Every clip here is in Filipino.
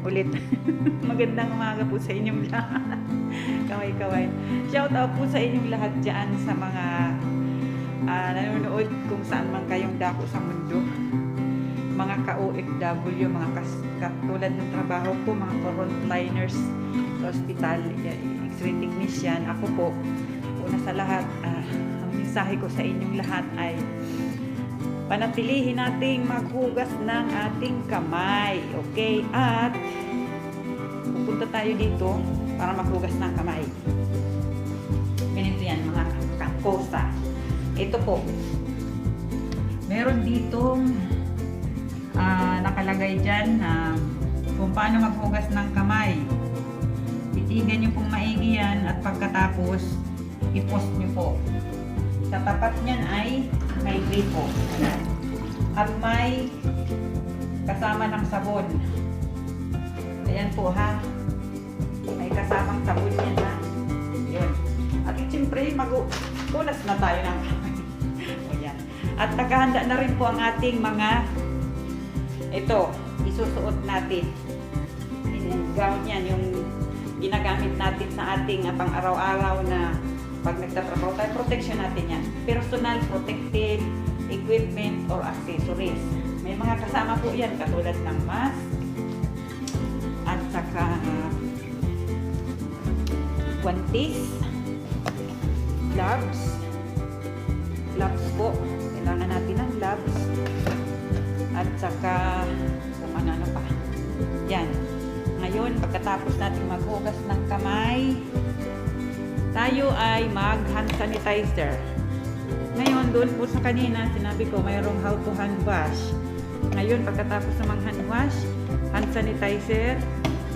ulit. Magandang umaga po sa inyong lahat. Kaway-kaway. Shout out po sa inyong lahat dyan sa mga nanonood kung saan man kayong dako sa mundo. Mga ka-OFW, mga katulad ng trabaho ko, mga frontliners sa hospital, X-ray technician. Ako po, una sa lahat, ang mensahe ko sa inyong lahat ay panatilihin nating maghugas ng ating kamay. Okay? At pupunta tayo dito para maghugas ng kamay. Ganito yan, mga kangkosa. Ito po. Meron ditong nakalagay dyan na kung paano maghugas ng kamay. Titigan nyo pong maigi yan at pagkatapos i-post nyo po. Sa tapat niyan ay may gripo. At may kasama ng sabon. Ayan po ha. May kasamang sabon yan ha. Yun. At siyempre magulas na tayo ng kamay. Ayan. At nakahanda na rin po ang ating mga ito, isusuot natin. Yung gown yan, yung ginagamit natin sa ating pang araw-araw na pag nagtatrabaho tayo, protection natin yan. Personal protective equipment or accessories. May mga kasama po yan, katulad ng mask at saka guantes, gloves po. Kailangan natin ng gloves at saka kung ano pa. Yan. Ngayon, pagkatapos natin maghugas ng kamay, tayo ay mag-hand sanitizer. Ngayon, doon po sa kanina, sinabi ko mayroong how to hand wash. Ngayon, pagkatapos ng hand wash, hand sanitizer,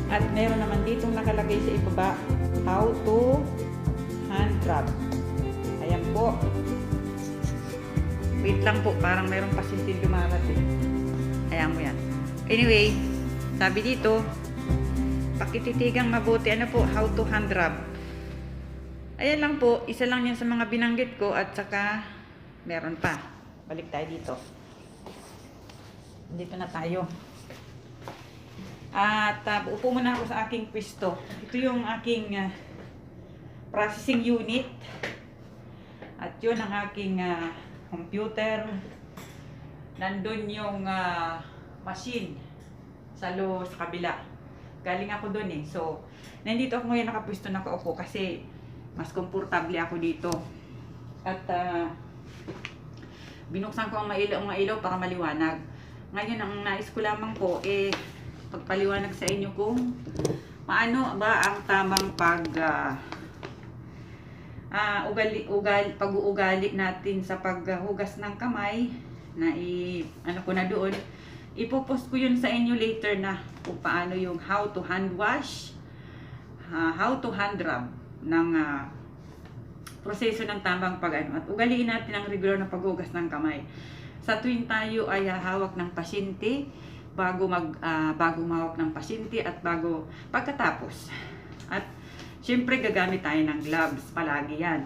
at meron naman ditong nakalagay sa ibaba, how to hand rub. Ayan po. Wait lang po, parang mayroong pasyente dumarating. Ayan mo yan. Anyway, sabi dito, pakititigang mabuti, ano po, how to hand rub. Ayan lang po, isa lang yan sa mga binanggit ko at saka meron pa. Balik tayo dito. Dito na tayo. At upo muna ako sa aking pwesto. Ito yung aking processing unit. At yun ang aking computer. Nandun yung machine sa kabila. Galing ako dun eh. So, nandito ako ngayon nakapwesto, nakaupo kasi mas komportable ako dito. At binuksan ko ang ilaw para maliwanag. Ngayon, ang nais ko lamang po pagpaliwanag sa inyo kung paano ba ang tamang pag-uugali natin sa paghugas ng kamay na ano ko na doon. Ipopost ko yun sa inyo later na kung paano yung how to hand wash, how to hand rub ng proseso ng tamang at ugaliin natin ang regular na paghugas ng kamay. Sa tuwing tayo ay hawak ng pasyente, bago mahawak ng pasyente at pagkatapos. At syempre gagamit tayo ng gloves, palagi yan.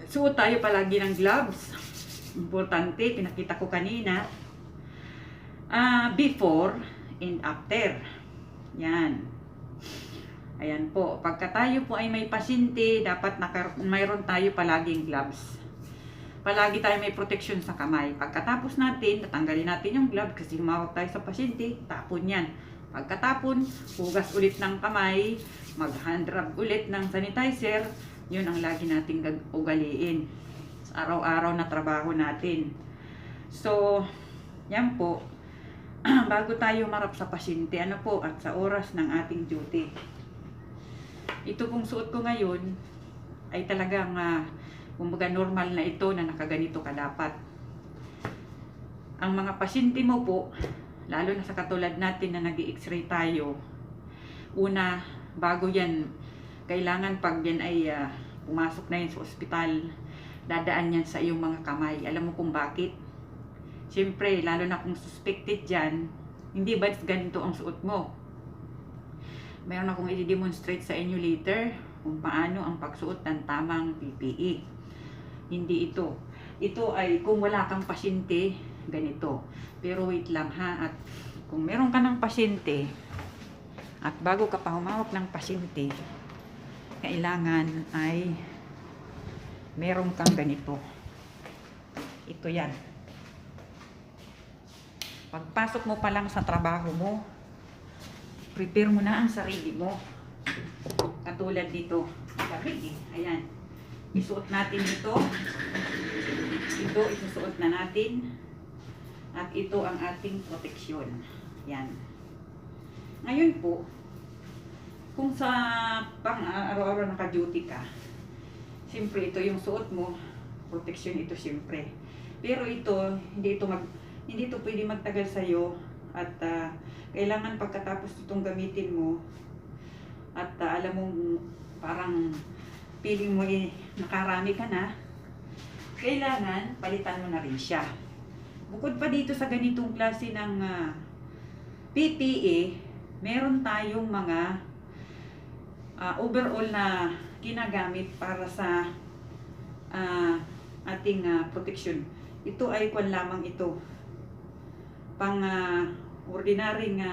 Suot tayo palagi ng gloves. Importante, pinakita ko kanina. Before and after. Yan. Ayan po. Pagka tayo po ay may pasyente, dapat mayroon tayo palaging gloves. Palagi tayo may protection sa kamay. Pagkatapos natin, tatanggalin natin yung glove kasi humawak tayo sa pasyente, tapon yan. Pagkatapon, hugas ulit ng kamay, mag-hand rub ulit ng sanitizer. Yun ang lagi nating ugaliin sa araw-araw na trabaho natin. So, yan po. Bago tayo marap sa pasyente, ano po, at sa oras ng ating duty. Ito pong suot ko ngayon ay talagang kumbaga normal na ito na nakaganito ka dapat. Ang mga pasyente mo po, lalo na sa katulad natin na nag-i-x-ray tayo, una, bago yan, kailangan pag yan ay pumasok na yan sa ospital, dadaan yan sa iyong mga kamay. Alam mo kung bakit? Siyempre, lalo na kung suspected dyan, hindi ba ganito ang suot mo? Meron akong i-demonstrate sa inyo later kung paano ang pagsuot ng tamang PPE. Hindi ito. Ito ay kung wala kang pasyente, ganito. Pero wait lang ha, at kung meron ka ng pasyente at bago ka pa humawak ng pasyente, kailangan ay meron kang ganito. Ito yan. Pagpasok mo pa lang sa trabaho mo, prepare mo na ang sarili mo. Katulad dito. Lamig eh. Ayan. Isuot natin ito. Ito, isusuot na natin. At ito ang ating proteksyon. Yan. Ngayon po, kung sa pang-araw-araw naka-duty ka, siyempre ito yung suot mo, proteksyon ito siyempre. Pero ito, hindi ito pwede magtagal sa'yo at kailangan pagkatapos itong gamitin mo at alam mo parang feeling mo nakarami ka na, kailangan palitan mo na rin siya. Bukod pa dito sa ganitong klase ng PPE, meron tayong mga overall na ginagamit para sa ating protection. Ito ay kwan lamang ito. Pang ordinaryong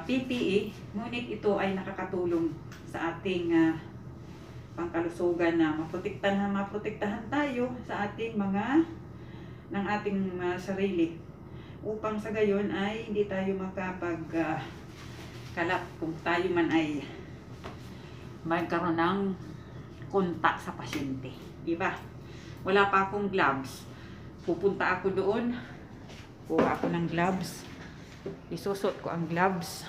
PPE, ngunit ito ay nakakatulong sa ating pangkalusugan na maprotektahan tayo sa ating ng ating sarili, upang sa gayon ay hindi tayo makapagkalap kung tayo man ay magkaroon ng kontak sa pasyente. Diba? Wala pa akong gloves. Pupunta ako doon, kuha ako ng gloves, isusot ko ang gloves,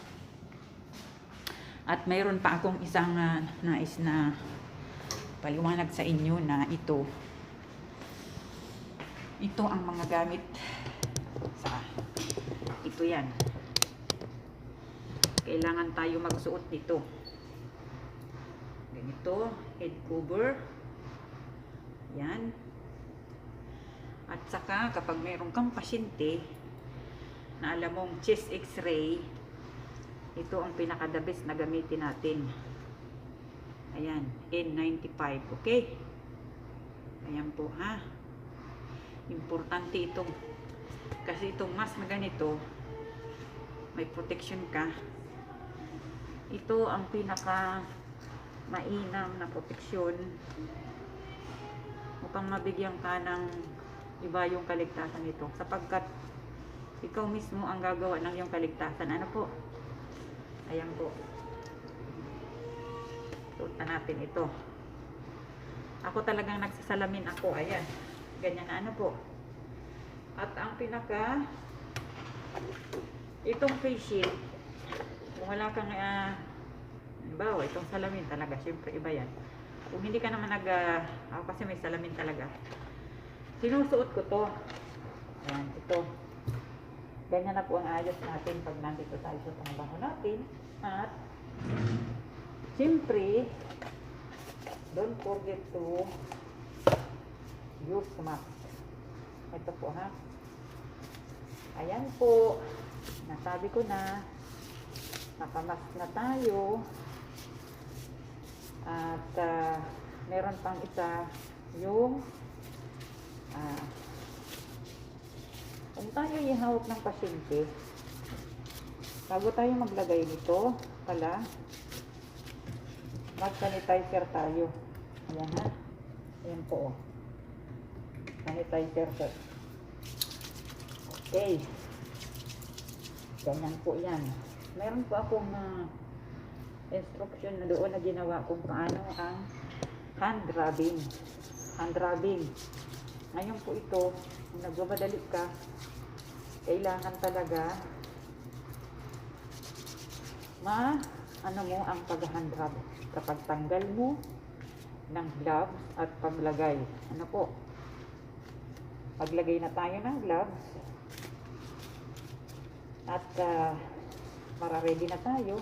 at mayroon pa akong isang nais na paliwanag sa inyo na ito ang mga gamit sa ito yan. Kailangan tayo magsuot nito. Ganito, head cover. Yan. At saka kapag mayroon kang pasyente na alam mong chest x-ray, ito ang pinaka-the best na gamitin natin. Ayan, N95, okay? Ayan po ha. Importante itong, kasi itong mask na ganito, may protection ka. Ito ang pinaka mainam na proteksyon upang mabigyan ka ng iba yung kaligtasan nito, sapagkat ikaw mismo ang gagawa ng yung kaligtasan. Ano po? Ayan po. Suotan natin ito. Ako talagang nagsasalamin ako. Ayan. Ganyan na ano po. At ang pinaka itong face shield, kung wala kang halimbawa, itong salamin talaga, syempre iba yan. Kung hindi ka naman ako kasi may salamin talaga, sinusuot ko to. Ayan, ito. Ganyan na po ang ayos natin pag nandito tayo sa trabaho natin. At siyempre, don't forget to use mask. Ito po ha. Ayan po. Nasabi ko na, nakamask na tayo. At meron pang isa yung kung tayo ihawak ng pasyente, bago tayo maglagay nito pala, mag-sanitizer tayo. Ayan ha. Ayan po. Sanitizer po. Okay. Ganyan po yan. Meron po akong instruction na doon na ginawa kung paano ang hand rubbing. Hand rubbing. Ngayon po ito, kung nagmamadali ka, kailangan talaga ano mo ang pag-hand rub. Kapag tanggal mo ng gloves at paglagay. Ano po? Paglagay na tayo ng gloves at para ready na tayo,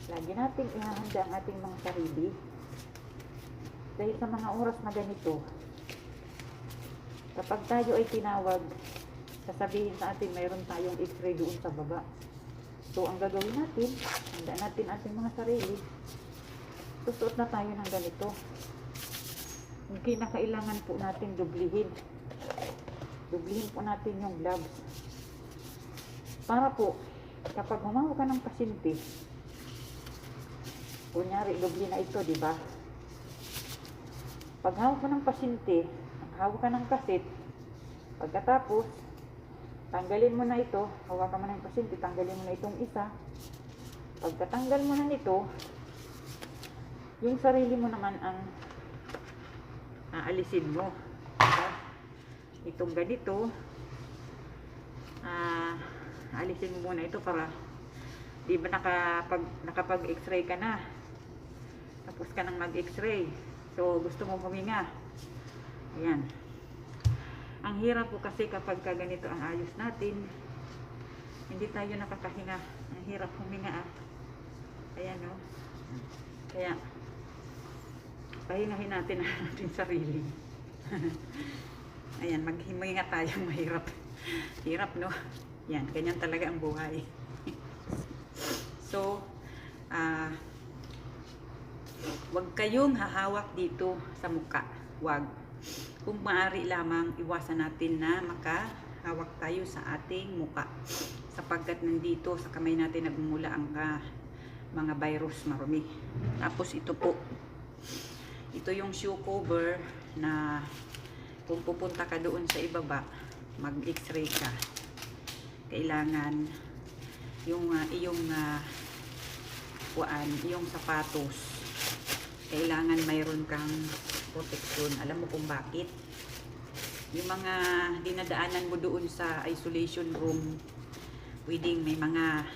lagi natin ihahanda ang ating mga sarili dahil sa mga oras na ganito. Kapag tayo ay tinawag, sasabihin sa atin mayroon tayong x-ray doon sa baba. So ang gagawin natin, handa natin ating mga sarili, susuot na tayo ng ganito. Hindi na kailangan po natin dublihin po natin yung gloves. Para po, kapag humawak ka ng pasyente, kunyari, doble na ito, di ba? Pag hawak ka ng pasyente, hawak ka ng kasit, pagkatapos, tanggalin mo na ito, hawakan mo na yung pasyente, tanggalin mo na itong isa. Pagkatanggal mo na nito, yung sarili mo naman ang aalisin mo. Diba? Itong ganito, aalisin mo muna ito para, di ba nakapag-x-ray ka na, tapos ka nang mag-x-ray, so gusto mo huminga. Ayan. Ang hirap po kasi kapag ganito ang ayos natin, hindi tayo nakakahinga. Ang hirap huminga. Ayan, no? Kaya pahingahin natin ang ating sarili. Ayan, maghiminga tayo, mahirap. Hirap, no? Yan, ganyan talaga ang buhay. So, wag kayong hahawak dito sa muka. Wag. Kung maaari lamang, iwasan natin na makahawak tayo sa ating muka. Sapagkat nandito sa kamay natin nagmumula ang mga virus marumi. Tapos ito po. Ito yung shoe cover na kung pupunta ka doon sa ibaba, mag-x-ray ka. Kailangan yung iyong sapatos, kailangan mayroon kang protection. Alam mo kung bakit? Yung mga dinadaanan mo doon sa isolation room, pwedeng may mga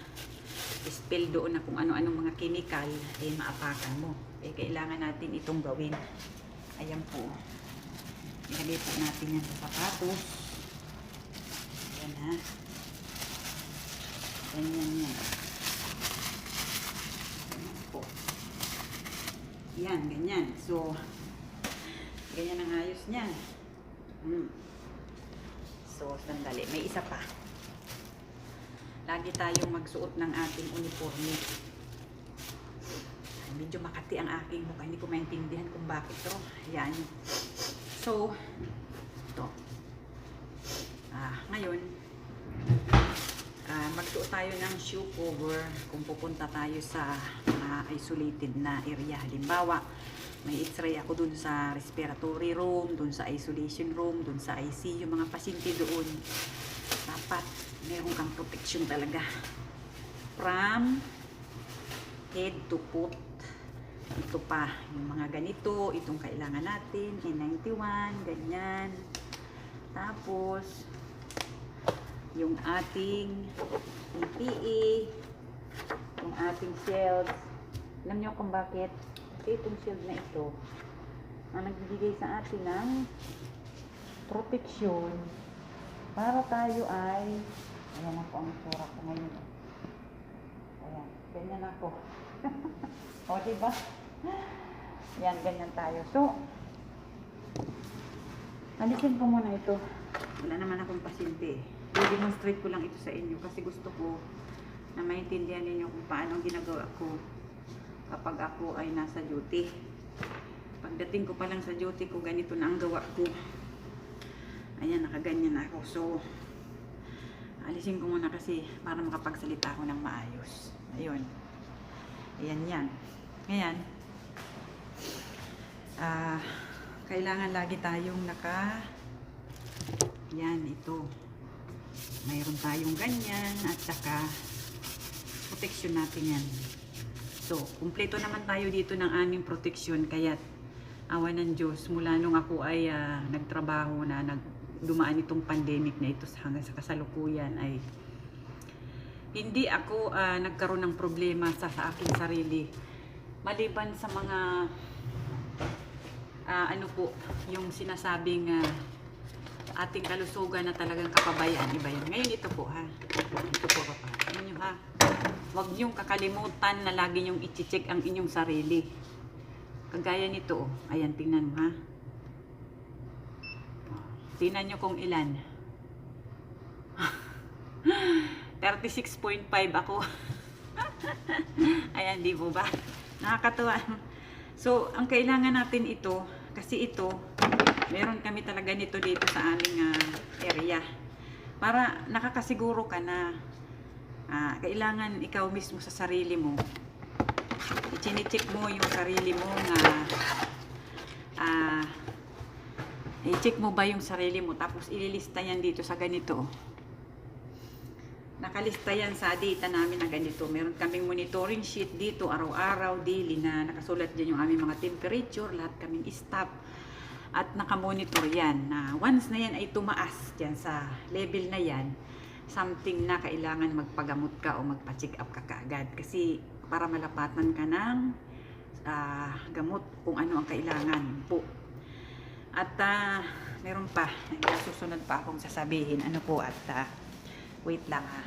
spill doon na kung ano-anong mga chemical, maapakan mo. Kailangan natin itong gawin. Ayan po. Ilagay po natin yan sa sapatos. Ayan, ha. Ganyan yan. Ayan po. Yan, ganyan. So, ganyan ang ayos niya. So, sandali. May isa pa. Lagi tayong magsuot ng ating uniforme. Medyo makati ang aking mukha. Hindi ko maintindihan kung bakit to. Ayan. So, ito. Ngayon, magsuot tayo ng shoe cover kung pupunta tayo sa isolated na area. Halimbawa, may x-ray ako dun sa respiratory room, dun sa isolation room, dun sa ICU, mga pasyente doon. Dapat meron kang protection talaga. From head to foot. Ito pa, yung mga ganito, itong kailangan natin, N91, ganyan. Tapos, yung ating PPE, yung ating shields. Alam niyo kung bakit? Kasi itong shield na ito, ang nagbibigay sa atin ng protection para tayo ay, ayan ako ang sura ko ngayon. Ayan, ganyan ako. O, diba? Yan, ganyan tayo. So, alisin ko muna ito. Wala naman akong pasyente. I-demonstrate ko lang ito sa inyo kasi gusto ko na maintindihan ninyo kung paano ang ginagawa ko kapag ako ay nasa duty. Pagdating ko pa lang sa duty ko, ganito na ang gawa ko. Ayan, nakaganyan ako. So, alisin ko muna kasi para makapagsalita ako ng maayos. Ayun. Ayan yan. Ngayon, kailangan lagi tayong yan, ito. Mayroon tayong ganyan at saka protection natin yan. So, kumpleto naman tayo dito ng aming protection kaya awa ng Diyos, mula nung ako ay nagtrabaho na dumaan itong pandemic na ito hanggang sa kasalukuyan ay hindi ako nagkaroon ng problema sa aking sarili. Maliban sa mga ano po, yung sinasabing ating kalusugan na talagang kapabayaan, iba yun. Ngayon ito po ha. Ito po pa. Ano nyo ha? Huwag nyong kakalimutan na lagi nyong i-check ang inyong sarili. Kagaya nito, ayan, tingnan mo ha. Tingnan nyo kung ilan. 36.5 ako. Ayan, di po ba? Nakakatuwa. So, ang kailangan natin ito, kasi ito, meron kami talaga nito dito sa aming area. Para nakakasiguro ka na Kailangan ikaw mismo sa sarili mo, i-check mo yung sarili mo na i-check mo ba yung sarili mo, tapos ililista yan dito sa ganito. Nakalista yan sa data namin na ganito. Meron kaming monitoring sheet dito, araw-araw, daily, na nakasulat dyan yung aming mga temperature, lahat kaming staff. At nakamonitor yan, na once na yan ay tumaas dyan sa level na yan, something na kailangan magpagamot ka o magpa-check up ka kaagad. Kasi para malapatan ka ng gamot kung ano ang kailangan po. At meron pa, susunod pa akong sasabihin. Ano po, at wait lang ha.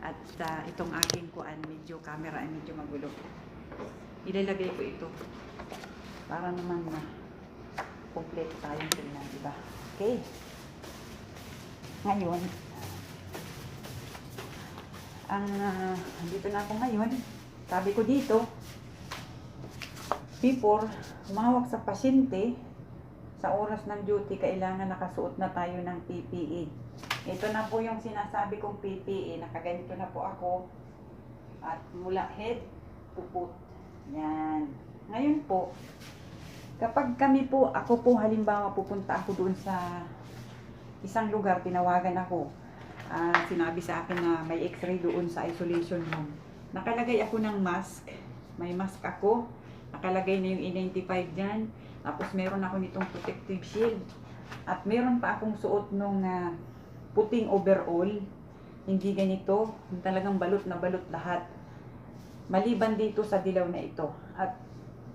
At itong aking kuan, medyo camera ay medyo magulo. Ilalagay ko ito para naman na complete tayong tingnan, diba? Okay. Ngayon, dito na ako ngayon. Sabi ko dito, before humawak sa pasyente, sa oras ng duty, kailangan nakasuot na tayo ng PPE. Ito na po yung sinasabi kong PPE. Nakaganito na po ako. At mula head to foot. Yan. Ngayon po, kapag kami po, ako po halimbawa pupunta ako doon sa isang lugar, tinawagan ako. Sinabi sa akin na may x-ray doon sa isolation room. Nakalagay ako ng mask. May mask ako. Nakalagay na yung N95 dyan. Tapos meron ako nitong protective shield. At meron pa akong suot nung puting overall. Hindi ganito. Talagang balot na balot lahat. Maliban dito sa dilaw na ito. At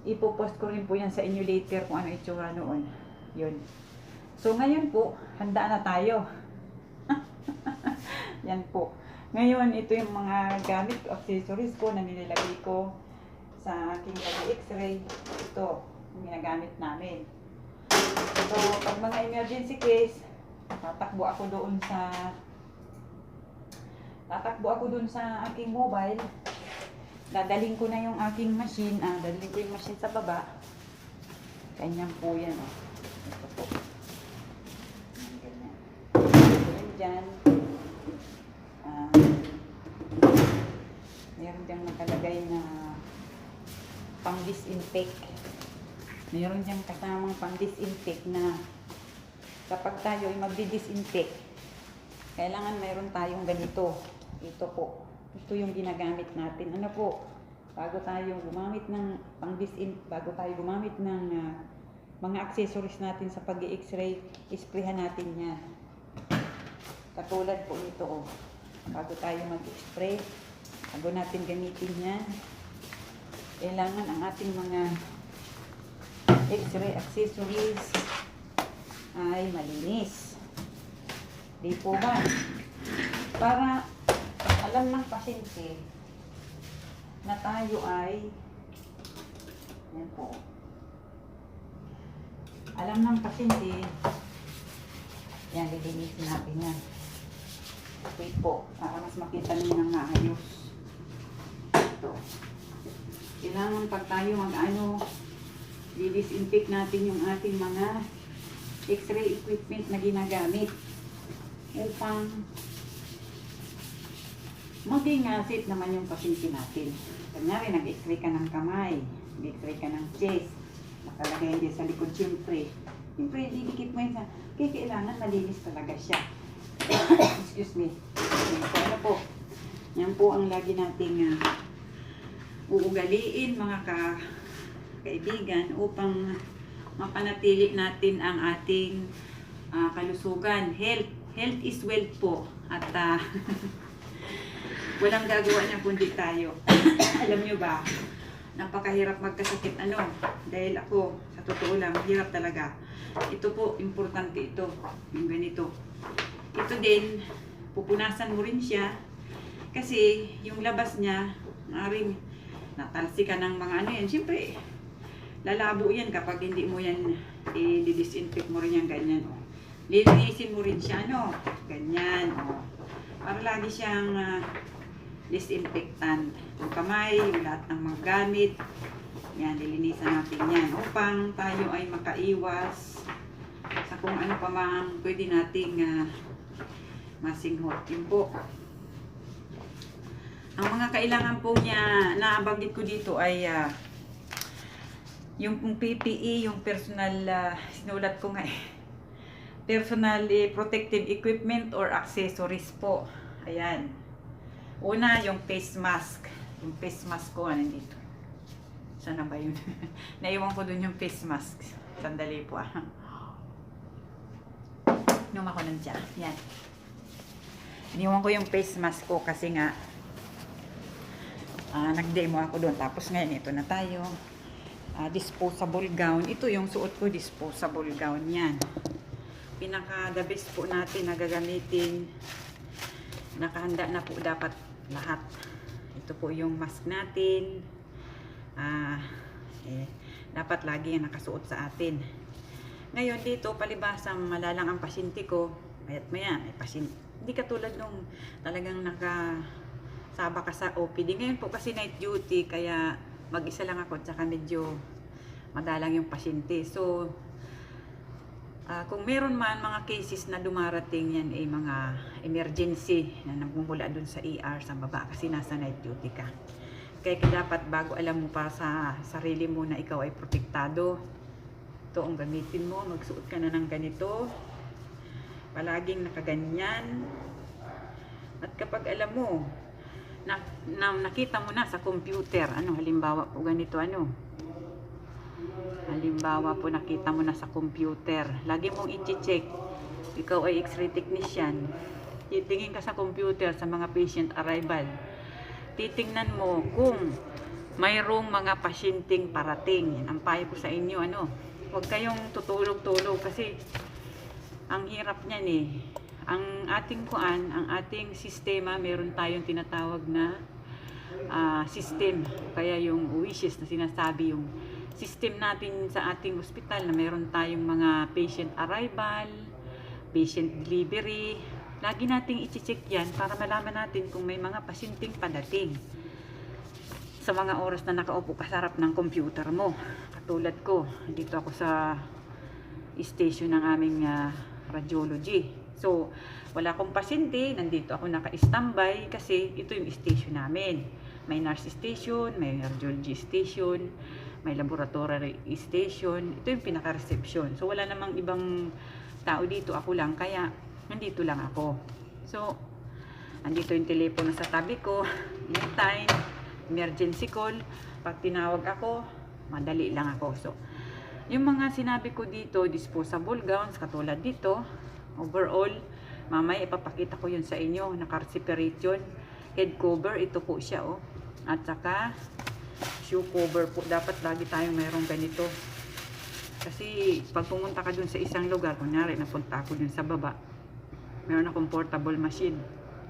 ipopost ko rin po yan sa inyo later kung ano itsura noon. Yun. So ngayon po, handa na tayo. Yan po. Ngayon, ito yung mga gamit, accessories ko na nilalagay ko sa aking x-ray. Ito, yung ginagamit namin. So, pag mga emergency case, tatakbo ako doon sa aking mobile. Dadaling ko na yung aking machine. Dadaling ko yung machine sa baba. Ganyan po yan. Ito po. Ganyan. Ganyan dyan. Meron diyang nakalagay na pang-disinfect. Meron diyang kasamang pang-disinfect na kapag tayo ay magdi-disinfect, kailangan mayroon tayong ganito. Ito po. Ito yung ginagamit natin. Ano po? Bago tayo gumamit ng mga accessories natin sa pag-i-x-ray, isprayhan natin yan. Katulad po ito, oh. Bago tayo mag-spray, bago natin gamitin yan, kailangan ang ating mga x-ray accessories ay malinis. Di po ba? Para alam ng pasyente na tayo ay, yan po, alam ng pasyente, yan, lilinisin natin yan. Wait po, para mas makita niyo ng maayos. Ito. Kailangan pag tayo didisinfect natin yung ating mga x-ray equipment na ginagamit upang maging safe naman yung pasyente natin. Kanyari, nag-x-ray ka ng kamay, nag-x-ray ka ng chest, nakalagay din sa likod, siyempre, didikit mo yun sa, kailangan malinis talaga siya. Excuse me. So, ano po? Yan po ang lagi nating uugaliin, mga kaibigan, upang mapanatili natin ang ating kalusugan. Health is wealth po. At walang gagawa niya kundi tayo. Alam nyo ba, napakahirap magkasakit dahil ako, sa totoo lang, hirap talaga. Ito po, importante ito. Yung ganito. Ito din, pupunasan mo rin siya. Kasi yung labas niya, maaaring natalsi ka ng mga yan. Siyempre, lalabo yan kapag hindi mo yan i-disinfect mo rin yan ganyan. Lilinisin mo rin siya, ganyan. Para lagi siyang disinfectant. Yung kamay, yung lahat ng mga gamit, yan, lilinisan natin yan upang tayo ay makaiwas sa kung ano pa man pwede nating masinghot. Yun po. Ang mga kailangan po niya na banggit ko dito ay yung PPE, yung personal, sinulat ko nga personal protective equipment or accessories po. Ayan. Una, yung face mask. Yung face mask ko, nandito. Sana ba yun? Naiwan ko dun yung face mask. Sandali po Inom ako ng tiyan. Yan. Iniwan ko yung face mask ko kasi nga nag-demo ako doon. Tapos ngayon, ito na tayo. Disposable gown. Ito yung suot ko, disposable gown. Yan. Pinaka-the best po natin na gagamitin. Nakahanda na po dapat lahat. Ito po yung mask natin. Dapat lagi yung nakasuot sa atin. Ngayon dito, palibasang malalang ang pasyente ko. Mayat maya, hindi katulad nung talagang nakasaba ka sa OPD. Ngayon po kasi night duty, kaya mag-isa lang ako, tsaka medyo madalang yung pasyente. So, kung meron man mga cases na dumarating yan ay mga emergency na nagmumula dun sa ER sa baba kasi nasa night duty ka. Kaya dapat bago alam mo pa sa sarili mo na ikaw ay protektado, ito ang gamitin mo, magsuot ka na ng ganito, palaging nakaganyan. At kapag alam mo, nakita mo na sa computer, halimbawa po ganito, halimbawa po nakita mo na sa computer, lagi mong i-check, ikaw ay X-ray technician, titingin ka sa computer sa mga patient arrival, titingnan mo kung mayroong mga pasyenteng parating. Yan ang payo ko sa inyo, huwag kayong tutulog-tulog kasi ang hirap niyan ang ating sistema, meron tayong tinatawag na system, kaya yung wishes na sinasabi, yung system natin sa ating ospital na meron tayong mga patient arrival, patient delivery, lagi nating i-check yan para malaman natin kung may mga pasyenteng padating sa mga oras na nakaupo ka sa harap ng computer mo. Katulad ko, dito ako sa station ng aming radiology. So, wala akong pasyente, nandito ako naka-standby kasi ito yung station namin. May nurse station, may radiology station, may laboratory station. Ito yung pinaka-reception. So, wala namang ibang tao dito. Ako lang, kaya nandito lang ako. So, nandito yung telepono sa tabi ko. Anytime, emergency call. Pag tinawag ako, madali lang ako. So, yung mga sinabi ko dito, disposable gowns, katulad dito, overall, mamaya ipapakita ko yun sa inyo. Naka-separate yun. Head cover, ito po siya, At saka, shoe cover po. Dapat lagi tayong mayroong ganito. Kasi, pag pumunta ka dun sa isang lugar, kunyari, napunta ako dun sa baba, meron akong portable machine.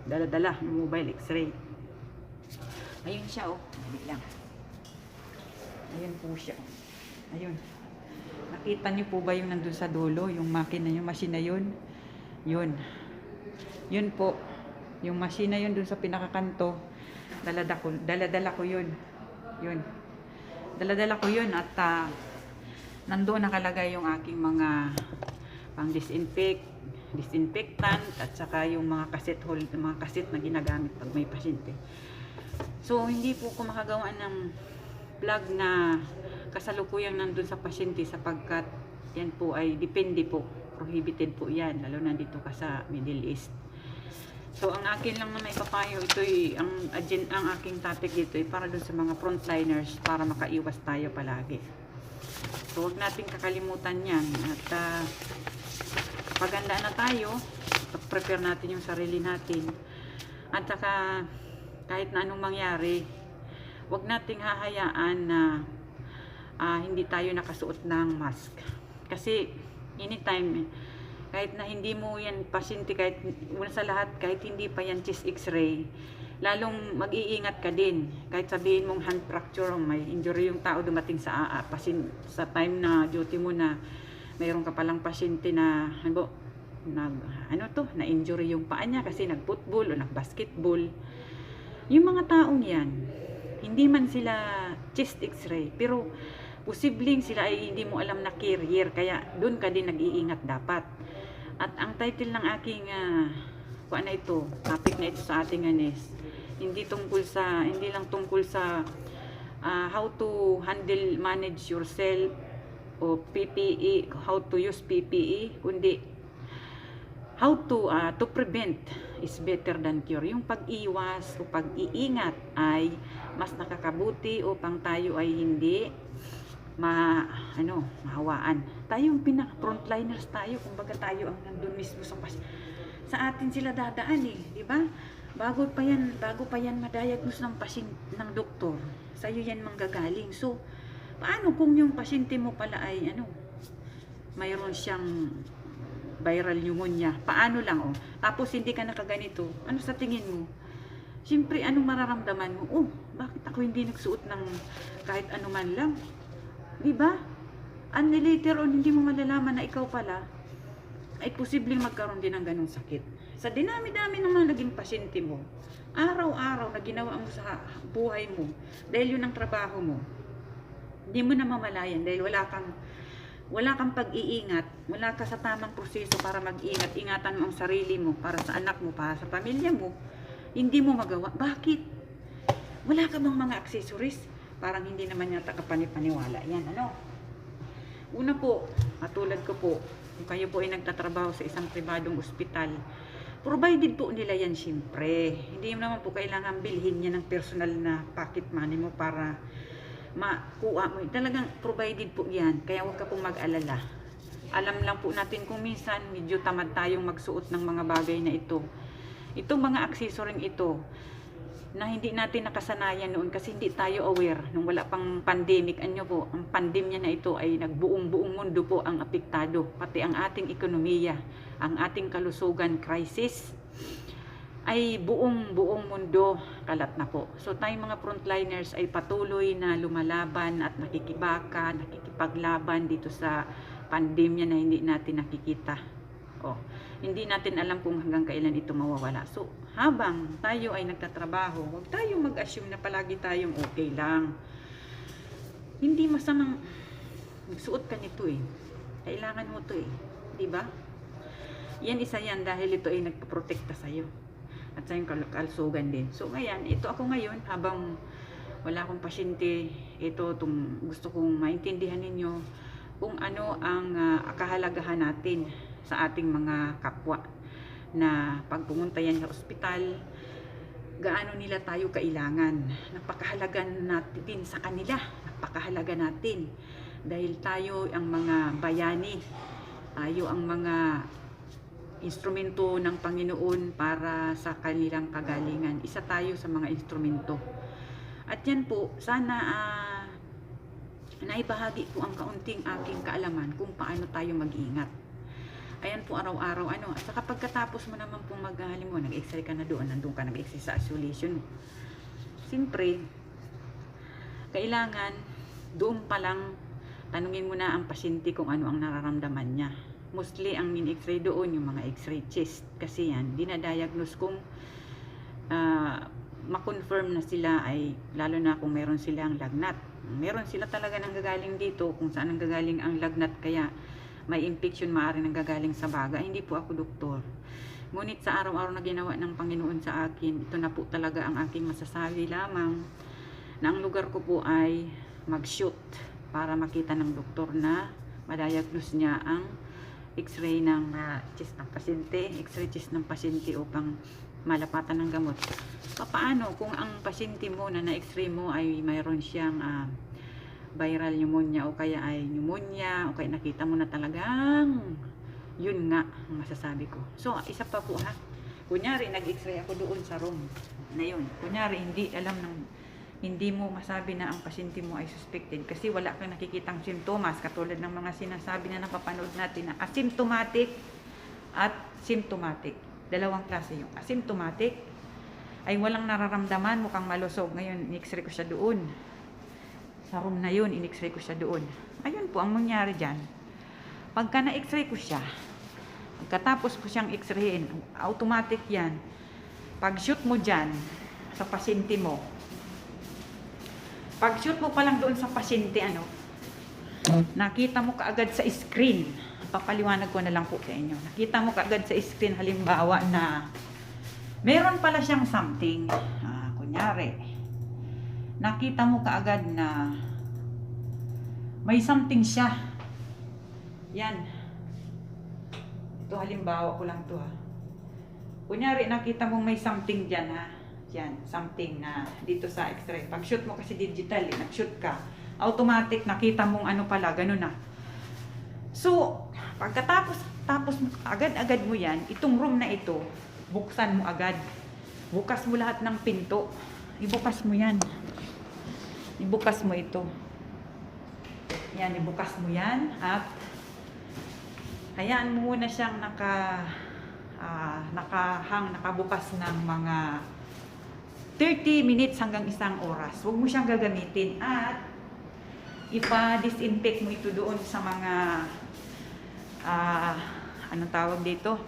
Dala-dala, mobile x-ray. Ayun siya, Dali lang. Ayun po siya, Ayun. Nakita niyo po ba yung nandun sa dulo? Yung makina, yung machine na yun? Yun. Yun po. Yung machine na yun dun sa pinakakanto. Dala-dala ko yun. Yun. Dala-dala ko yun at nandoon nakalagay yung aking mga disinfectant at saka yung mga cassette na ginagamit pag may pasyente. So, hindi po ko makagawa ng vlog na kasalukuyang nandun sa pasyente sapagkat yan po ay depende po. Prohibited po yan, lalo na dito ka sa Middle East. So, ang akin lang na may papayo, ang aking topic dito ay para dun sa mga frontliners para makaiwas tayo palagi. So, huwag natin kakalimutan yan. At paganda na tayo, prepare natin yung sarili natin. At saka, kahit na anong mangyari, huwag nating hahayaan na hindi tayo nakasuot ng mask. Kasi, anytime, kahit na hindi mo yan pasyente, kahit una sa lahat, kahit hindi pa yan chest x-ray, lalong mag-iingat ka din. Kahit sabihin mong hand fracture, may injury yung tao dumating sa time na duty mo na mayroon ka palang pasyente na na injury yung paa niya kasi nag-football o nag-basketball. Yung mga taong yan, hindi man sila chest x-ray, pero posibleng sila ay hindi mo alam na carrier, kaya doon ka din nag-iingat dapat. At ang title ng aking topic na ito sa ating Hindi lang tungkol sa how to manage yourself o PPE, how to use PPE, kundi how to prevent is better than cure. Yung pag-iwas o pag-iingat ay mas nakakabuti upang tayo ay hindi mahawaan. Tayo yung pinaka-frontliners tayo, kumbaga tayo ang nandun mismo sa atin sila dadaan di ba? Bago pa yan ma-diagnose ng doktor, sa iyo yan manggagaling. So, paano kung yung pasyente mo pala ay mayroon siyang viral pneumonia? Paano lang Tapos hindi ka nakaganito. Ano sa tingin mo? Siyempre, anong mararamdaman mo? Bakit ako hindi nagsuot ng kahit ano man lang? Di ba? And later on, hindi mo malalaman na ikaw pala ay posibleng magkaroon din ng ganung sakit. Sa dinami-dami ng mga naging pasyente mo, araw-araw na ginawa mo sa buhay mo, dahil yun ang trabaho mo, hindi mo na mamalayan dahil wala kang pag-iingat, wala ka sa tamang proseso para mag-ingat, ingatan mo ang sarili mo, para sa anak mo, para sa pamilya mo, hindi mo magawa. Bakit? Wala ka bang mga accessories? Parang hindi naman yata kapanipaniwala yan, Una po, katulad ko po, kung kayo po ay nagtatrabaho sa isang pribadong ospital, provided po nila yan siyempre. Hindi naman po kailangan bilhin niya ng personal na pocket money mo para makuha mo. Talagang provided po yan, kaya huwag ka pong mag-alala. Alam lang po natin kung minsan medyo tamad tayong magsuot ng mga bagay na ito. Itong mga accessory ito, na hindi natin nakasanayan noon kasi hindi tayo aware nung wala pang pandemic. Po, ang pandemya na ito ay buong mundo po ang apektado, pati ang ating ekonomiya, ang ating kalusugan crisis ay buong mundo kalat na po. So tayong mga frontliners ay patuloy na lumalaban at nakikipaglaban dito sa pandemya na hindi natin nakikita. Hindi natin alam kung hanggang kailan ito mawawala. So, habang tayo ay nagtatrabaho, huwag tayong mag-assume na palagi tayong okay lang. Hindi masamang magsuot ka nito Kailangan mo to di ba? Yan isa yan dahil ito ay nagpaprotekta sa iyo at sa iyong kalusugan din. So, ito ako ngayon habang wala akong pasyente, gusto kong maintindihan ninyo kung ano ang kahalagahan natin sa ating mga kapwa na pag pumunta yan sa ospital, gaano nila tayo kailangan. Napakahalaga natin sa kanila, napakahalaga natin dahil tayo ang mga bayani, tayo ang mga instrumento ng Panginoon para sa kanilang kagalingan. Isa tayo sa mga instrumento. At yan po, sana naibahagi po ang kaunting aking kaalaman kung paano tayo mag-ingat. Ayan po araw-araw At saka pagkatapos mo naman pong nag-x-ray ka na doon, nandun ka nag-x-ray sa isolation. Siyempre, kailangan doon pa lang tanungin mo na ang pasyente kung ano ang nararamdaman niya. Mostly ang min-x-ray doon yung mga x-ray chest kasi yan, dinadiagnose kung ma-confirm na sila ay lalo na kung meron silang lagnat. Meron sila talaga nang gagaling dito kung saan ang gagaling ang lagnat, kaya may infection maaaring nanggagaling sa baga. Hindi po ako doktor. Ngunit sa araw-araw na ginawa ng Panginoon sa akin, ito na po talaga ang aking masasabi lamang na ang lugar ko po ay mag-shoot para makita ng doktor na ma-diagnose niya ang x-ray ng chest ng pasyente, x-ray chest ng pasyente upang malapatan ng gamot. Paano kung ang pasyente mo na na-x-ray mo ay mayroon siyang viral pneumonia o kaya ay pneumonia o kaya nakita mo na talagang yun nga ang masasabi ko. So, isa pa po kunyari nag-x-ray ako doon sa room na yun. Kunyari hindi mo masabi na ang pasyente mo ay suspected kasi wala kang nakikitang simptomas katulad ng mga sinasabi na napapanood natin na asymptomatic at symptomatic. Dalawang klase yung asymptomatic ay walang nararamdaman, mukhang malusog. Ngayon, in-x-ray ko siya doon. Sa room na yun, in-x-ray ko siya doon. Ayun po, ang nangyari dyan. Pagka na-x-ray ko siya, pagkatapos ko siyang x-rayin, automatic yan. Pag-shoot mo dyan, sa pasyente mo, pag-shoot mo pa lang doon sa pasyente, nakita mo kaagad sa screen, papaliwanag ko na lang po sa inyo. Nakita mo kaagad sa screen, halimbawa na, meron pala siyang something, Kunyari, nakita mo kaagad na may something siya. Yan. Ito halimbawa ko lang to ha. Kunyari, nakita mo may something dyan ha. Yan, something na dito sa x-ray. Pag shoot mo kasi digital, nag-shoot ka, automatic nakita mong ano pala, ganun na. So, pagkatapos agad-agad mo yan, itong room na ito, buksan mo agad. Bukas mo lahat ng pinto. Ibukas mo yan. Ibukas mo ito. Yan, ibukas mo yan. At hayaan mo muna siyang nakabukas ng mga 30 minutes hanggang 1 oras. Huwag mo siyang gagamitin. At ipa-disinfect mo ito doon sa mga anong tawag dito?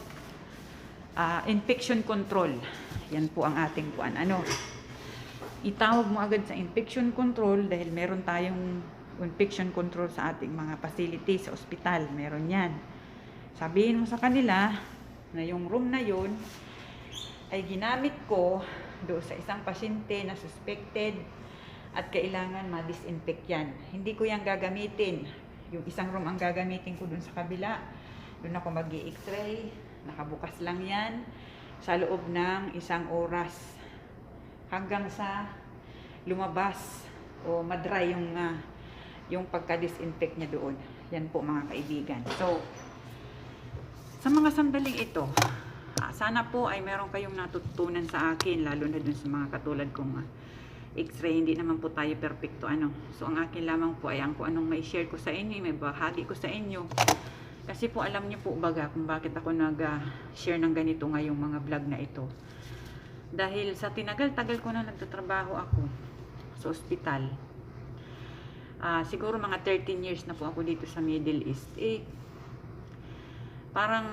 Infection control. Yan po ang ating kuan. Itawag mo agad sa infection control dahil meron tayong infection control sa ating mga facilities sa ospital. Meron yan. Sabihin mo sa kanila na yung room na yun ay ginamit ko doon sa isang pasyente na suspected at kailangan ma-disinfect yan. Hindi ko yan gagamitin. Yung isang room ang gagamitin ko doon sa kabila. Doon ako mag-i-x-ray. Nakabukas lang yan sa loob ng 1 oras hanggang sa lumabas o madry yung pagka-disinfect niya doon. Yan po mga kaibigan. So, sa mga sandaling ito, sana po ay meron kayong natutunan sa akin, lalo na dun sa mga katulad kong x-ray. Hindi naman po tayo perfecto. So, ang akin lamang po ay kung anong may share ko sa inyo, may bahagi ko sa inyo. Kasi po alam niyo po baga kung bakit ako nag-share ng ganito ngayong mga vlog na ito. Dahil sa tinagal-tagal ko na nagtatrabaho ako sa ospital. Siguro mga 13 years na po ako dito sa Middle East. Parang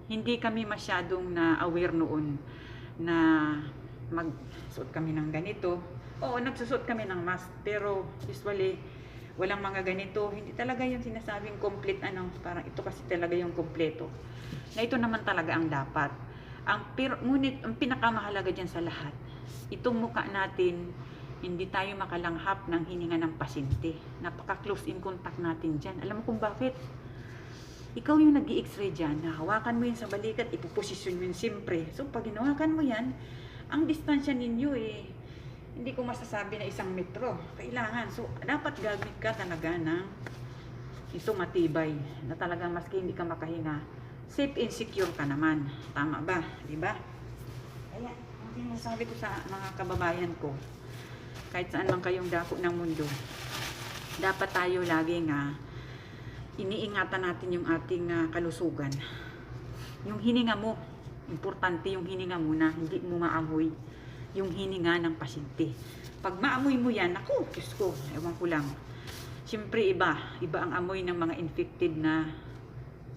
hindi kami masyadong na-aware noon na magsuot kami ng ganito. Oo, nagsusuot kami ng mask, pero usually walang mga ganito. Hindi talaga yung sinasabing complete parang ito kasi talaga yung kompleto. Na ito naman talaga ang dapat. Ngunit ang pinakamahalaga dyan sa lahat, itong mukha natin, hindi tayo makalanghap ng hininga ng pasyente. Napaka-close in contact natin dyan. Alam mo kung bakit? Ikaw yung nag-i-x-ray dyan, hawakan mo yun sa balikat, ipuposisyon mo yun siyempre. So, pag hinawakan mo yan, ang distansya ninyo hindi ko masasabi na 1 metro. Kailangan. So, dapat gamit ka talaga ng ito matibay. Na talagang maski hindi ka makahinga, safe and secure ka naman. Tama ba? Diba? Kaya, ang sinasabi ko sa mga kababayan ko, kahit saan man kayong dako ng mundo, dapat tayo lagi iniingatan natin yung ating kalusugan. Yung hininga mo, importante yung hininga mo na hindi mo maamoy yung hininga ng pasyente. Pag maamoy mo yan, ako, Diyos ko, ewan ko lang. Siyempre iba ang amoy ng mga infected na,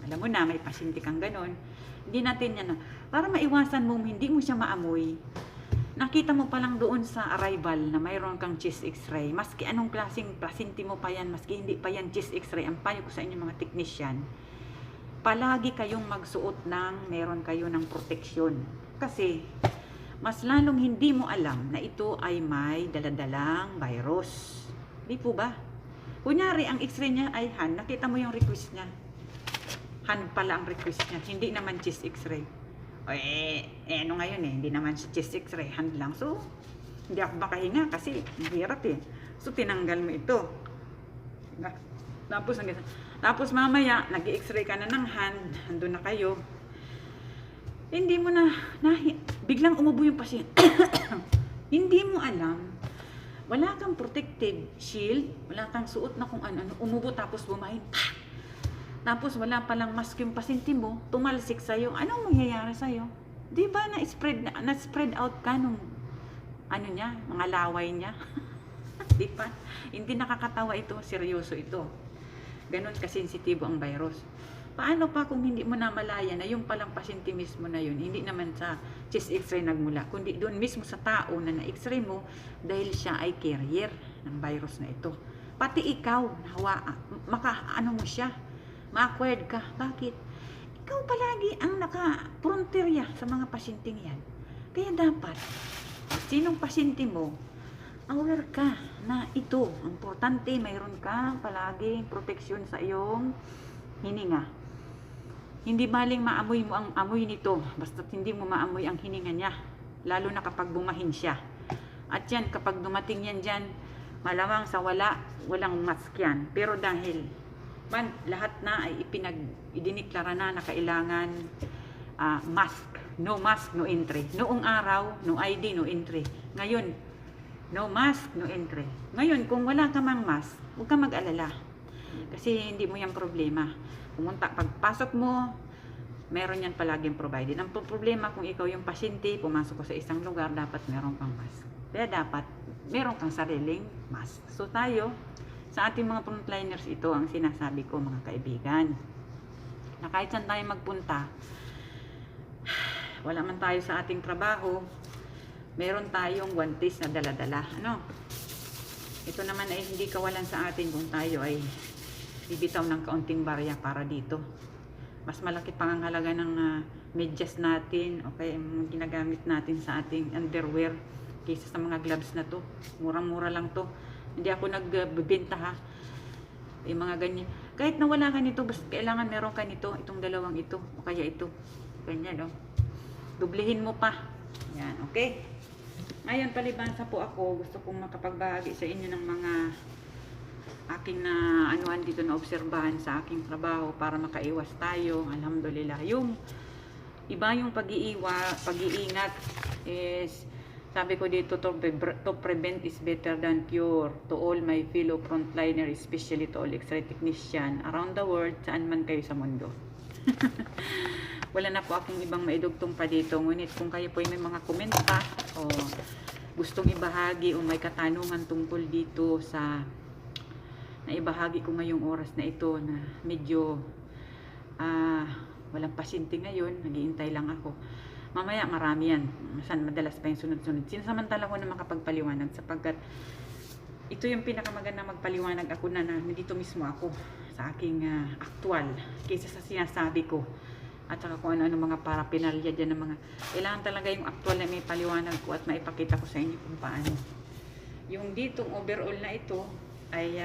alam mo na, may pasyente kang ganon. Hindi natin yan, para maiwasan mo, hindi mo siya maamoy. Nakita mo pa lang doon sa arrival na mayroon kang chest x-ray. Maski anong klaseng pasyente mo pa yan, maski hindi pa yan chest x-ray, ang payo ko sa inyo mga technician, palagi kayong magsuot meron kayo ng proteksyon. Kasi, mas lalong hindi mo alam na ito ay may daladalang virus. Di po ba? Kunyari, ang x-ray niya ay hand. Nakita mo yung request niya. Hand pala ang request niya. Hindi naman chest x-ray. Ano ngayon Hindi naman si chest x-ray. Hand lang. So, hindi ako makahinga kasi hirap So, tinanggal mo ito. Tapos mamaya, nag-i-x-ray ka na ng hand. Andun na kayo. Hindi mo biglang umubo yung pasyente. Hindi mo alam. Wala kang protective shield. Wala kang suot na kung ano. Umubo tapos bumahin. Tapos wala palang mask yung pasyente mo. Tumalsik sa'yo. Anong mangyayari sa'yo? Di ba na-spread out ka nung mga laway niya? Di ba? Hindi nakakatawa ito. Seryoso ito. Ganon kasensitibo ang virus. Paano pa kung hindi mo namalaya na yung palang pasyente mismo na yun, hindi naman sa chest x-ray nagmula, kundi doon mismo sa tao na na-x-ray mo dahil siya ay carrier ng virus na ito. Pati ikaw, mo siya, ma-acquired ka. Bakit? Ikaw palagi ang naka-frontier sa mga pasyenteng yan. Kaya dapat, Sinong pasyente mo, aware ka na ito, importante, mayroon ka palaging proteksyon sa iyong hininga. Hindi baling maamoy mo ang amoy nito, basta't hindi mo maamoy ang hininga niya, lalo na kapag bumahin siya. At yan, kapag dumating yan dyan, malamang sa walang mask yan. Pero dahil lahat na ay idiniklara na kailangan mask. No mask, no entry. Noong araw, no ID, no entry. Ngayon, no mask, no entry. Ngayon, kung wala ka mang mask, huwag ka mag-alala. Kasi hindi mo yan problema. Pagpasok mo, meron yan palaging provided. Ang problema kung ikaw yung pasyente, pumasok ko sa isang lugar, dapat meron kang mask. Kaya dapat meron kang sariling mask. So tayo, sa ating mga frontliners, ito ang sinasabi ko mga kaibigan. Na kahit saan tayo magpunta, wala man tayo sa ating trabaho, meron tayong guantes na dala-dala. Ano? Ito naman ay hindi kawalan sa atin kung tayo ay bibitaw ng kaunting barya para dito. Mas malaki pang ang halaga ng medyas natin o kaya ginagamit natin sa ating underwear kaysa sa mga gloves na to. Murang-mura lang to. Hindi ako nagbebenta ha. Yung mga ganyan. Kahit na wala ka nito, basta kailangan meron ka nito, itong dalawang ito o kaya ito. Ganyan, no? Dublihin mo pa. Yan, okay? Ngayon, palibasa po ako, gusto kong makapagbahagi sa inyo ng mga aking na anuhan dito na obserbahan sa aking trabaho para makaiwas tayo. Alhamdulillah. Yung iba yung pag-iingat is, sabi ko dito, to prevent is better than cure. To all my fellow frontliner, especially to all X-ray technician around the world, saan man kayo sa mundo. Wala na po akong ibang maidugtong pa dito. Ngunit kung kayo po ay may mga komento pa o gustong ibahagi o may katanungan tungkol dito sa na ibahagi ko ngayong oras na ito na medyo walang pasyente ngayon, naghihintay lang ako. Mamaya marami yan, madalas pa yung sunod-sunod. Sinasamantala ko na makapagpaliwanag sapagkat ito yung pinakamaganda magpaliwanag ako na nandito mismo ako sa aking aktual kaysa sa sinasabi ko at saka kung ano-ano mga parapinalya dyan ng mga kailangan talaga yung aktual na may paliwanag ko at maipakita ko sa inyo kung paano. Yung ditong overall na ito ay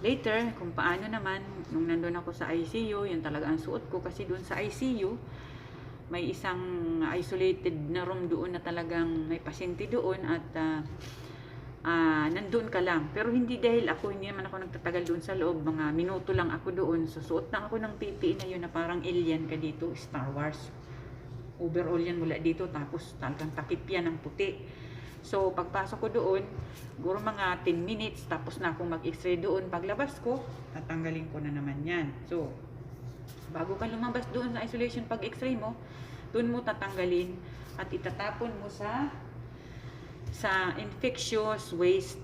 later, kung paano naman, nung nandun ako sa ICU, yun talaga ang suot ko kasi doon sa ICU, may isang isolated na room doon na talagang may pasyente doon at nandun ka lang. Pero hindi dahil hindi naman ako nagtatagal doon sa loob, mga minuto lang ako doon. Susuot lang ako ng PPE na yun na parang alien ka dito, Star Wars. Overall yan mula dito, tapos talagang takip yan ng puti. So, pagpasok ko doon, siguro mga 10 minutes, tapos na akong mag-x-ray doon. Paglabas ko, tatanggalin ko na naman yan. So, bago ka lumabas doon sa isolation pag-x-ray mo, doon mo tatanggalin at itatapon mo sa infectious waste,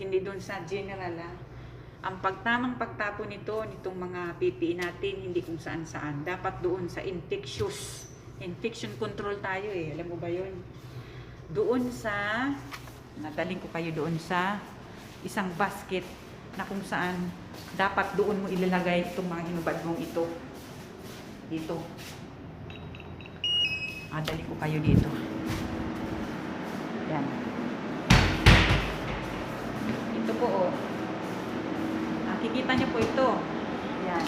hindi doon sa general. Ang tamang pagtapon nitong mga PPE natin, hindi kung saan-saan. Dapat doon sa infection control tayo alam mo ba yun? Doon sa nadaling ko kayo doon sa isang basket na kung saan dapat doon mo ilalagay itong mga hinubad mong ito dito. Dali ko kayo dito. Yan. Ito po nakikita niyo po ito. Yan.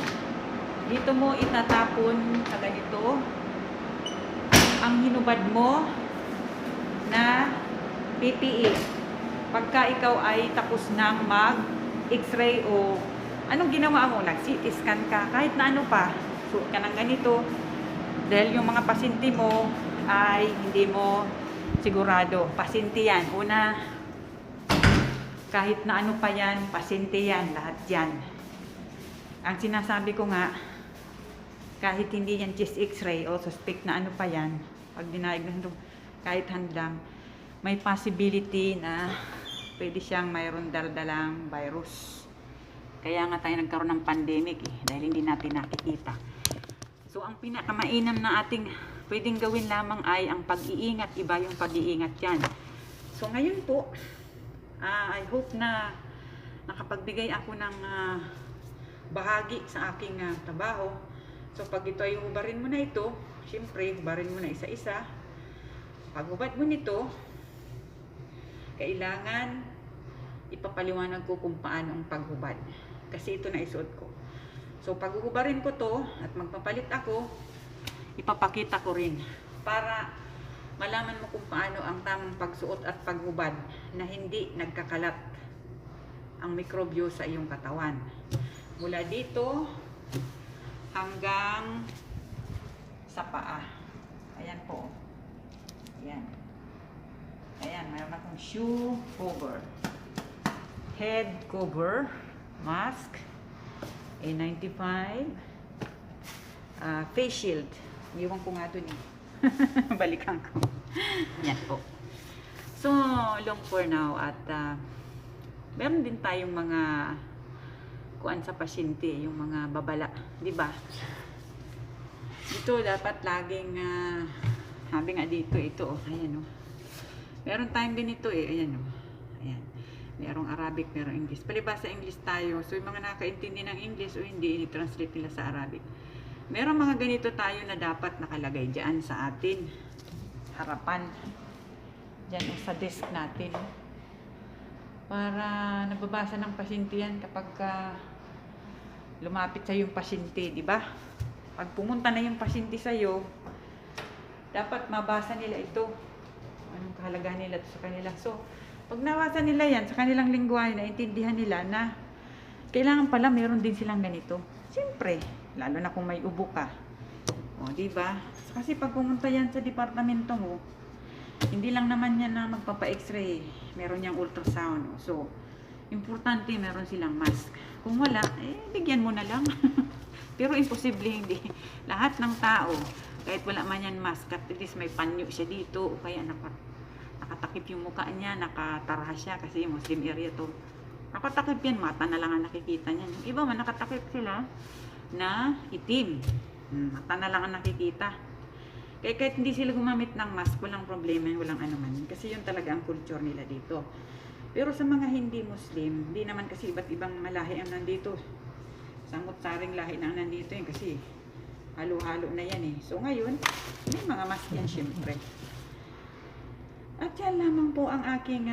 Dito mo itatapon sa ganito ang hinubad mo na PPE. Pagka ikaw ay tapos nang mag-x-ray o anong ginawa mo, nag-CT scan ka, kahit na ano pa, suot ka ng ganito, dahil yung mga pasyente mo ay hindi mo sigurado. Pasyente yan. Una, kahit na ano pa yan, pasyente yan, lahat yan. Ang sinasabi ko nga, kahit hindi yan chest x-ray o suspect na ano pa yan, pag diniagnose kahit handlang, may possibility na pwede siyang mayroon daldalang virus. Kaya nga tayo nagkaroon ng pandemic dahil hindi natin nakikita. So ang pinakamainam na ating pwedeng gawin lamang ay ang pag-iingat. Iba yung pag-iingat yan. So ngayon po, I hope na nakapagbigay ako ng bahagi sa aking trabaho. So pag ito ay ubarin mo na ito, Siyempre, hubarin mo na isa-isa. Paghubad mo nito, kailangan ipapaliwanag ko kung paano ang paghubad. Kasi ito na isuot ko. So, paghuhubarin ko to at magpapalit ako, ipapakita ko rin para malaman mo kung paano ang tamang pagsuot at paghubad na hindi nagkakalat ang mikrobyo sa iyong katawan. Mula dito hanggang sa paa. Ayan po. Ayan. Ayan, mayroon akong shoe cover, head cover, mask, A95, face shield. Iwan ko nga dun eh. Balikan ko. Yan po. So, long for now at meron din tayong mga kuan sa pasyente, yung mga babala, di ba? Ito dapat laging sabi nga dito, ito oh, ayan oh. Meron tayong ganito eh, ayan oh. Ayan. Merong Arabic, merong English. Palibasa English tayo. So, yung mga nakaintindi ng English o hindi, i-translate nila sa Arabic. Merong mga ganito tayo na dapat nakalagay dyan sa atin. Harapan. Dyan sa desk natin. Para nababasa ng pasyente yan kapag lumapit sa yung pasyente, di ba? Pag pumunta na yung pasyente sa iyo, dapat mabasa nila ito. Anong kahalagahan nila sa kanila. So, pag nabasa nila yan sa kanilang lingwahe, naintindihan nila na kailangan pala meron din silang ganito. Siyempre, lalo na kung may ubo ka. O, di ba? Kasi pag pumunta yan sa departamento mo, hindi lang naman yan na magpapa-x-ray. Meron niyang ultrasound. So, importante meron silang mask. Kung wala, bigyan mo na lang. Pero imposible hindi. Lahat ng tao, kahit wala man yan mask, at least may panyo siya dito, o kaya nakatakip yung mukha niya, nakataraha siya, kasi Muslim area to. Nakatakip yan, mata na lang ang nakikita niya. Yung iba man, nakatakip sila na itim. Mata na lang ang nakikita. Kaya kahit hindi sila gumamit ng mask, walang problema, walang anuman. Kasi yun talaga ang culture nila dito. Pero sa mga hindi Muslim, hindi naman kasi iba't ibang malahi ang nandito. Sangot-saring lahi na nandito yun kasi halo-halo na yan eh. So ngayon, may mga mask yan syempre. At yan lamang po ang aking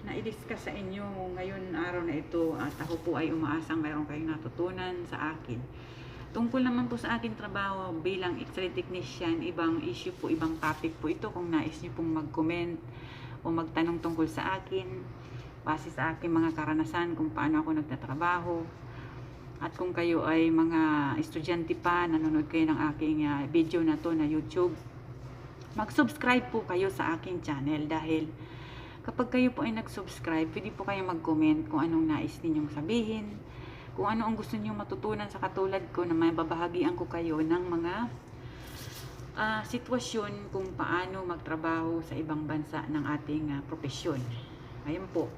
na-i-discuss sa inyo ngayon araw na ito. At ako po ay umaasang mayroon kayong natutunan sa akin. Tungkol naman po sa aking trabaho bilang X-ray technician, ibang issue po, ibang topic po ito. Kung nais niyo pong mag-comment o magtanong tungkol sa akin, base sa aking mga karanasan kung paano ako nagtatrabaho. At kung kayo ay mga estudyante pa, nanonood kayo ng aking video na to na YouTube, mag-subscribe po kayo sa aking channel dahil kapag kayo po ay nag-subscribe, pwede po kayo mag-comment kung anong nais ninyong sabihin, kung ano ang gusto ninyong matutunan sa katulad ko na may babahagian ko kayo ng mga sitwasyon kung paano magtrabaho sa ibang bansa ng ating profesyon. Ayun po.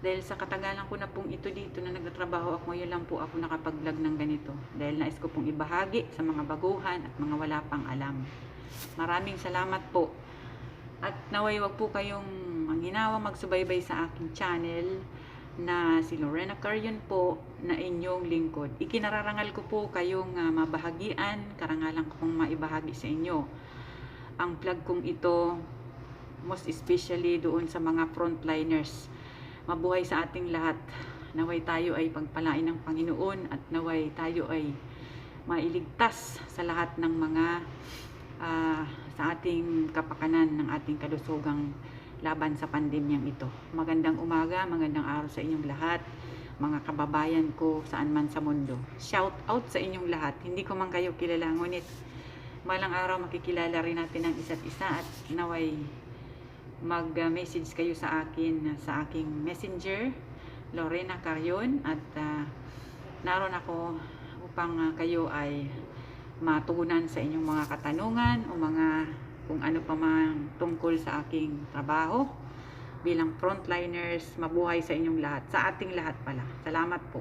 Dahil sa katagalan ko na pong ito dito na nagtatrabaho ako, ngayon lang po ako nakapag-vlog ng ganito. Dahil nais ko pong ibahagi sa mga baguhan at mga wala pang alam. Maraming salamat po. At naway wag po kayong manghinawa magsubaybay sa aking channel na si Lorena Carion po na inyong lingkod. Ikinararangal ko po kayong mabahagian, karangalan ko pong maibahagi sa inyo. Ang vlog kong ito, most especially doon sa mga frontliners. Mabuhay sa ating lahat. Naway tayo ay pagpalain ng Panginoon at naway tayo ay mailigtas sa lahat ng mga sa ating kapakanan ng ating kalusugang laban sa pandemyang ito. Magandang umaga, magandang araw sa inyong lahat, mga kababayan ko saan man sa mundo. Shout out sa inyong lahat. Hindi ko man kayo kilala, ngunit malang araw makikilala rin natin ang isa't isa at naway mag-message kayo sa akin sa aking messenger, Lorena Carion, at naroon ako upang kayo ay matugunan sa inyong mga katanungan o mga kung ano pa man tungkol sa aking trabaho bilang frontliners. Mabuhay sa inyong lahat, sa ating lahat pala. Salamat po.